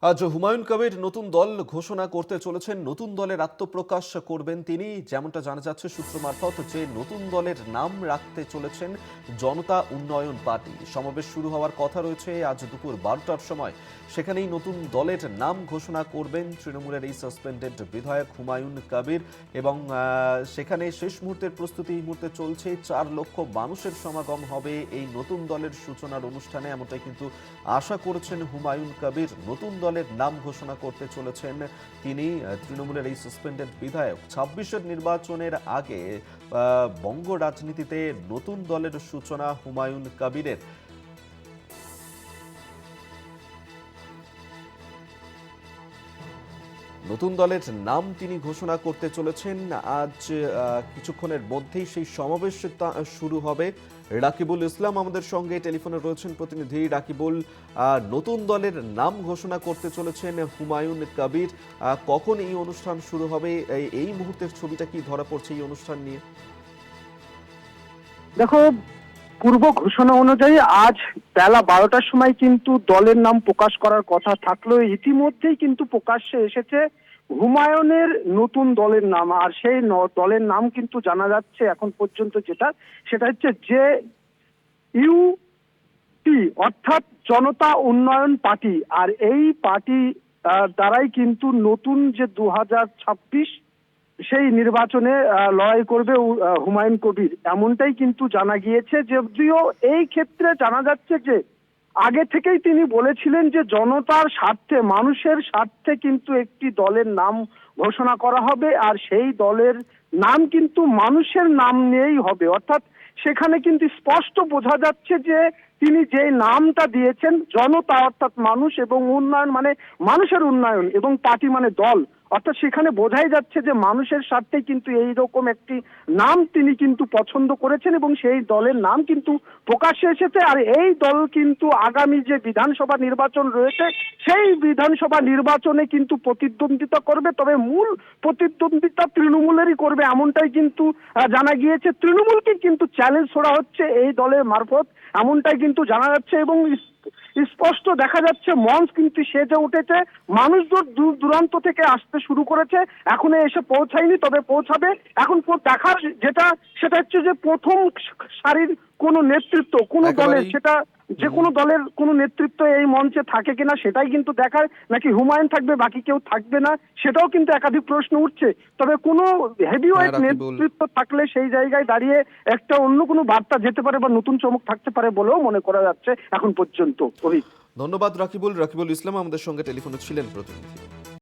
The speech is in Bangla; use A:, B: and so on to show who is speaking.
A: আজ হুমায়ুন কবির নতুন দল ঘোষণা করতে চলেছেন। নতুন দলের আত্মপ্রকাশ করবেন তিনি। যেমনটা জানা যাচ্ছে সূত্র মারফত যে নতুন দলের নাম রাখতে চলেছেন জনতা উন্নয়ন পার্টি। সমাবেশ শুরু হওয়ার কথা রয়েছে আজ দুপুর 12টার সময়। সেখানেই নতুন দলের নাম ঘোষণা করবেন তৃণমূলের এই সাসপেন্ডেড বিধায়ক হুমায়ুন কবির। এবং সেখানে শেষ মুহূর্তের প্রস্তুতি এই মুহূর্তে চলছে। 4 লক্ষ মানুষের সমাগম হবে এই নতুন দলের সূচনার অনুষ্ঠানে, এমনটাই কিন্তু আশা করেছেন হুমায়ুন কবির। নতুন দলের নাম ঘোষণা করতে চলেছেন তিনি, তৃণমূলের এই সাসপেন্ডেড বিধায়ক। 26-এর নির্বাচনের আগে বঙ্গ রাজনীতিতে নতুন দলের সূচনা হুমায়ুন কবিরের। নতুন দলের নাম তিনি ঘোষণা করতে চলেছেন। আজ কিছুক্ষণের মধ্যেই সেই সমাবেশ শুরু হবে। রাকিবুল ইসলাম আমাদের সঙ্গে টেলিফোনে রয়েছেন প্রতিনিধি। রাকিবুল, নতুন দলের নাম ঘোষণা করতে চলেছেন হুমায়ুন কবির। কখন এই অনুষ্ঠান শুরু হবে? এই মুহূর্তের ছবিটা কি ধরা পড়ছে এই অনুষ্ঠান নিয়ে?
B: দেখো, পূর্ব ঘোষণা অনুযায়ী আজ বেলা 12টার সময় কিন্তু দলের নাম প্রকাশ করার কথা থাকলেও ইতিমধ্যেই কিন্তু প্রকাশ্যে এসেছে হুমায়ুনের নতুন দলের নাম। আর সেই দলের নাম কিন্তু জানা যাচ্ছে এখন পর্যন্ত সেটা হচ্ছে যে ইউপি, অর্থাৎ জনতা উন্নয়ন পার্টি। আর এই পার্টি দ্বারাই কিন্তু নতুন যে 2026 সেই নির্বাচনে লড়াই করবে হুমায়ুন কবির, এমনটাই কিন্তু জানা গিয়েছে। যদিও এই ক্ষেত্রে জানা যাচ্ছে যে আগে থেকেই তিনি বলেছিলেন যে জনতার স্বার্থে, মানুষের স্বার্থে কিন্তু একটি দলের নাম ঘোষণা করা হবে। আর সেই দলের নাম কিন্তু মানুষের নাম নিয়েই হবে। অর্থাৎ সেখানে কিন্তু স্পষ্ট বোঝা যাচ্ছে যে তিনি যে নামটা দিয়েছেন জনতা, অর্থাৎ মানুষ, এবং উন্নয়ন মানে মানুষের উন্নয়ন, এবং পার্টি মানে দল, অর্থাৎ সেখানে বোঝাই যাচ্ছে যে মানুষের স্বার্থে কিন্তু এই রকম একটি নাম তিনি কিন্তু পছন্দ করেছেন এবং সেই দলের নাম কিন্তু প্রকাশ্যে এসেছে। আর এই দল কিন্তু আগামী যে বিধানসভা নির্বাচন রয়েছে সেই বিধানসভা নির্বাচনে কিন্তু প্রতিদ্বন্দ্বিতা করবে, তবে মূল প্রতিদ্বন্দ্বিতা তৃণমূলেরই করবে, এমনটাই কিন্তু জানা গিয়েছে। তৃণমূলকে কিন্তু চ্যালেঞ্জ ছোড়া হচ্ছে এই দলের মারফত, এমনটাই কিন্তু জানা যাচ্ছে। এবং স্পষ্ট দেখা যাচ্ছে মঞ্চ কিন্তু সেজে উঠেছে, মানুষজন দূর দূরান্ত থেকে আসতে শুরু করেছে, এখনো এসে পৌঁছায়নি, তবে পৌঁছাবে। এখন দেখার সেটা হচ্ছে যে প্রথম সারির কোন নেতৃত্ব কোন দলের, সেটা যে কোনো দলের কোন নেতৃত্ব এই মঞ্চে থাকে কিনা সেটাই কিন্তু দেখার, নাকি হুমায়ুন থাকবে বাকি কেউ থাকবে না সেটাও কিন্তু একাধিক প্রশ্ন উঠছে। তবে কোনো হেভিওয়েট
A: রাকিবুল,
B: নেতৃত্ব থাকলে সেই জায়গায় দাঁড়িয়ে একটা অন্য কোনো বার্তা যেতে পারে বা নতুন চমক থাকতে পারে বলেও মনে করা যাচ্ছে এখন পর্যন্ত।
A: ধন্যবাদ রাকিবুল। রাকিবুল ইসলাম আমাদের সঙ্গে টেলিফোনে ছিলেন প্রতিনিধি।